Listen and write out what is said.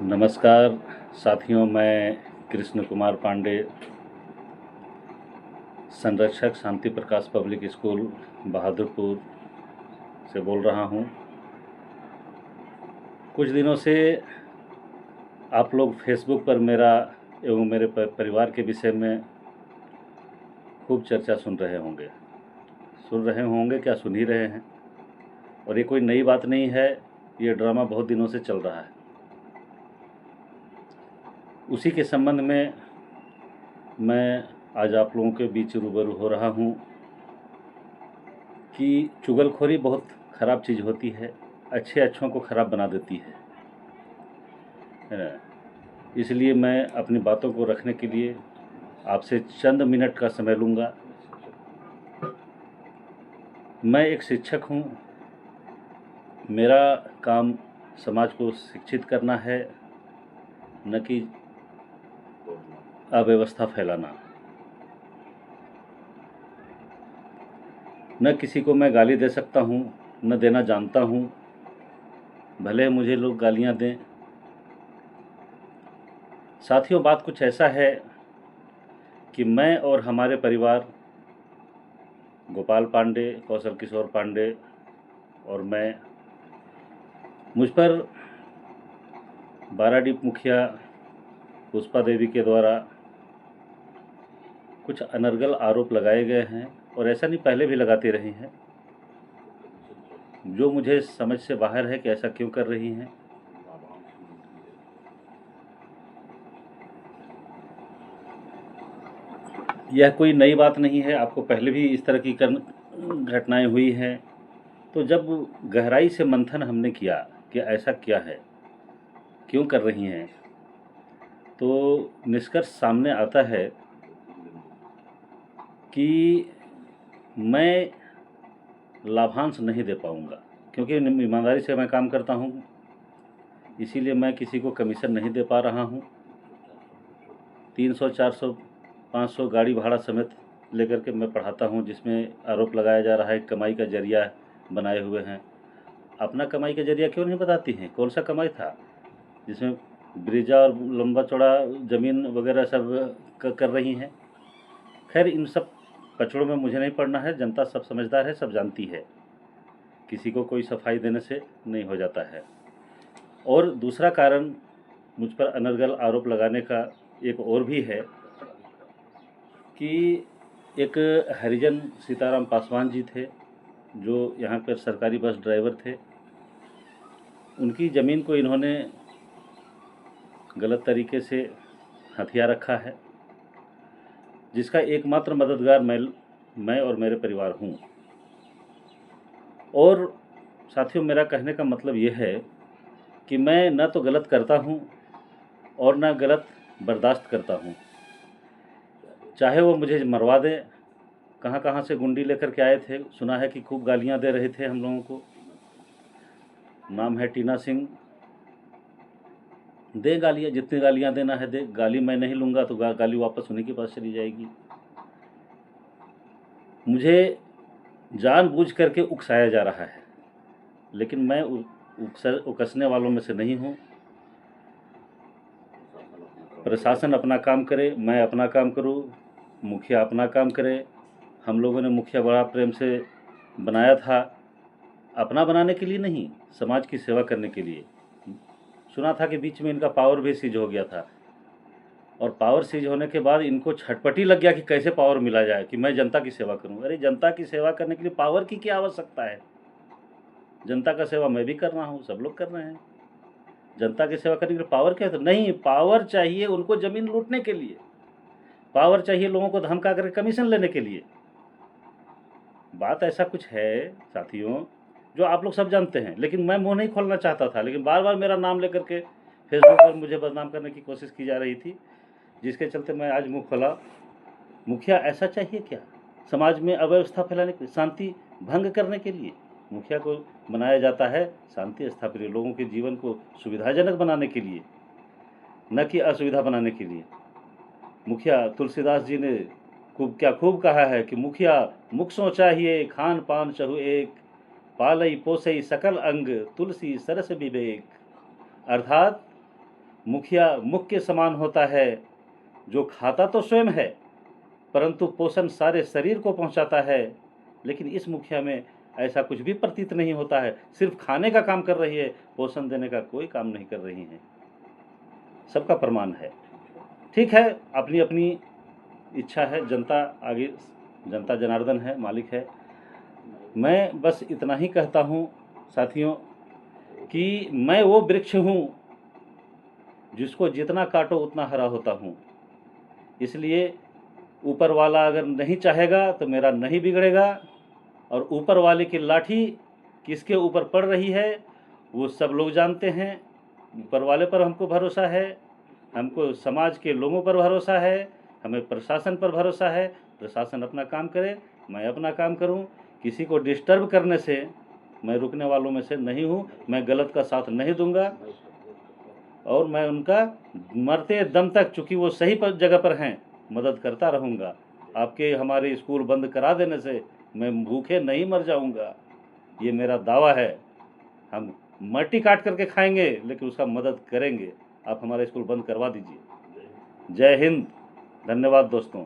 नमस्कार साथियों, मैं कृष्ण कुमार पांडे, संरक्षक शांति प्रकाश पब्लिक स्कूल बहादुरपुर से बोल रहा हूँ। कुछ दिनों से आप लोग फेसबुक पर मेरा एवं मेरे परिवार के विषय में खूब चर्चा सुन रहे होंगे क्या, सुन ही रहे हैं। और ये कोई नई बात नहीं है, ये ड्रामा बहुत दिनों से चल रहा है। उसी के संबंध में मैं आज आप लोगों के बीच रूबरू हो रहा हूँ कि चुगलखोरी बहुत ख़राब चीज़ होती है, अच्छों को ख़राब बना देती है ना। इसलिए मैं अपनी बातों को रखने के लिए आपसे चंद मिनट का समय लूँगा। मैं एक शिक्षक हूँ, मेरा काम समाज को शिक्षित करना है, न कि अव्यवस्था फैलाना। न किसी को मैं गाली दे सकता हूँ, न देना जानता हूँ, भले मुझे लोग गालियाँ दें। साथियों, बात कुछ ऐसा है कि मैं और हमारे परिवार, गोपाल पांडे, कौशल किशोर पांडे और मैं, मुझ पर बाराडीप मुखिया पुष्पा देवी के द्वारा कुछ अनर्गल आरोप लगाए गए हैं, और ऐसा नहीं, पहले भी लगाते रही हैं, जो मुझे समझ से बाहर है कि ऐसा क्यों कर रही हैं। यह कोई नई बात नहीं है, आपको पहले भी इस तरह की घटनाएं हुई हैं। तो जब गहराई से मंथन हमने किया कि ऐसा क्या है, क्यों कर रही हैं, तो निष्कर्ष सामने आता है कि मैं लाभांश नहीं दे पाऊंगा, क्योंकि ईमानदारी से मैं काम करता हूं, इसीलिए मैं किसी को कमीशन नहीं दे पा रहा हूं। 300, 400, 500 गाड़ी भाड़ा समेत लेकर के मैं पढ़ाता हूं, जिसमें आरोप लगाया जा रहा है कमाई का जरिया बनाए हुए हैं। अपना कमाई का जरिया क्यों नहीं बताती हैं? कौन सा कमाई था जिसमें ब्रिजा और लंबा चौड़ा ज़मीन वगैरह सब कर रही हैं? खैर, इन सब पचड़ों में मुझे नहीं पड़ना है, जनता सब समझदार है, सब जानती है, किसी को कोई सफाई देने से नहीं हो जाता है। और दूसरा कारण मुझ पर अनर्गल आरोप लगाने का एक और भी है कि एक हरिजन सीताराम पासवान जी थे, जो यहाँ पर सरकारी बस ड्राइवर थे। उनकी ज़मीन को इन्होंने गलत तरीके से हथिया रखा है, जिसका एकमात्र मददगार मैं और मेरे परिवार हूँ। और साथियों, मेरा कहने का मतलब यह है कि मैं न तो गलत करता हूँ और न गलत बर्दाश्त करता हूँ, चाहे वो मुझे मरवा दें। कहाँ कहाँ से गुंडी लेकर के आए थे, सुना है कि खूब गालियाँ दे रहे थे हम लोगों को। नाम है टीना सिंह। दे गालियाँ, जितनी गालियाँ देना है दे। गाली मैं नहीं लूँगा तो गाली वापस उन्हीं के पास चली जाएगी। मुझे जानबूझ करके उकसाया जा रहा है, लेकिन मैं उकसने वालों में से नहीं हूँ। प्रशासन अपना काम करे, मैं अपना काम करूँ, मुखिया अपना काम करे। हम लोगों ने मुखिया बड़ा प्रेम से बनाया था, अपना बनाने के लिए नहीं, समाज की सेवा करने के लिए। सुना था कि बीच में इनका पावर भी सीज हो गया था, और पावर सीज होने के बाद इनको छटपटी लग गया कि कैसे पावर मिला जाए कि मैं जनता की सेवा करूं। अरे, जनता की सेवा करने के लिए पावर की क्या आवश्यकता है? जनता का सेवा मैं भी कर रहा हूं, सब लोग कर रहे हैं। जनता की सेवा करने के लिए पावर क्या है? तो नहीं, पावर चाहिए उनको ज़मीन लूटने के लिए, पावर चाहिए लोगों को धमका कर कमीशन लेने के लिए। बात ऐसा कुछ है साथियों, जो आप लोग सब जानते हैं, लेकिन मैं मुंह नहीं खोलना चाहता था। लेकिन बार बार मेरा नाम लेकर के फेसबुक पर मुझे बदनाम करने की कोशिश की जा रही थी, जिसके चलते मैं आज मुंह खोला। मुखिया ऐसा चाहिए क्या? समाज में अव्यवस्था फैलाने के लिए, शांति भंग करने के लिए मुखिया को बनाया जाता है, शांति स्थापित, लोगों के जीवन को सुविधाजनक बनाने के लिए, न कि असुविधा बनाने के लिए। मुखिया तुलसीदास जी ने खूब कहा है कि मुखिया मुख सो चाहिए, खान पान चहु एक, पालई पोसई सकल अंग, तुलसी सरस विवेक। अर्थात मुखिया मुख के समान होता है, जो खाता तो स्वयं है परंतु पोषण सारे शरीर को पहुंचाता है। लेकिन इस मुखिया में ऐसा कुछ भी प्रतीत नहीं होता है, सिर्फ खाने का काम कर रही है, पोषण देने का कोई काम नहीं कर रही हैं। सबका प्रमाण है। ठीक है, अपनी अपनी इच्छा है, जनता आगे, जनता जनार्दन है, मालिक है। मैं बस इतना ही कहता हूँ साथियों कि मैं वो वृक्ष हूँ जिसको जितना काटो उतना हरा होता हूँ। इसलिए ऊपर वाला अगर नहीं चाहेगा तो मेरा नहीं बिगड़ेगा, और ऊपर वाले की लाठी किसके ऊपर पड़ रही है वो सब लोग जानते हैं। ऊपर वाले पर हमको भरोसा है, हमको समाज के लोगों पर भरोसा है, हमें प्रशासन पर भरोसा है। प्रशासन अपना काम करे, मैं अपना काम करूं। किसी को डिस्टर्ब करने से मैं रुकने वालों में से नहीं हूं। मैं गलत का साथ नहीं दूंगा, और मैं उनका मरते दम तक, चूँकि वो सही जगह पर हैं, मदद करता रहूँगा। आपके हमारे स्कूल बंद करा देने से मैं भूखे नहीं मर जाऊँगा, ये मेरा दावा है। हम मट्टी काट करके खाएंगे लेकिन उसका मदद करेंगे। आप हमारा स्कूल बंद करवा दीजिए। जय हिंद, धन्यवाद दोस्तों।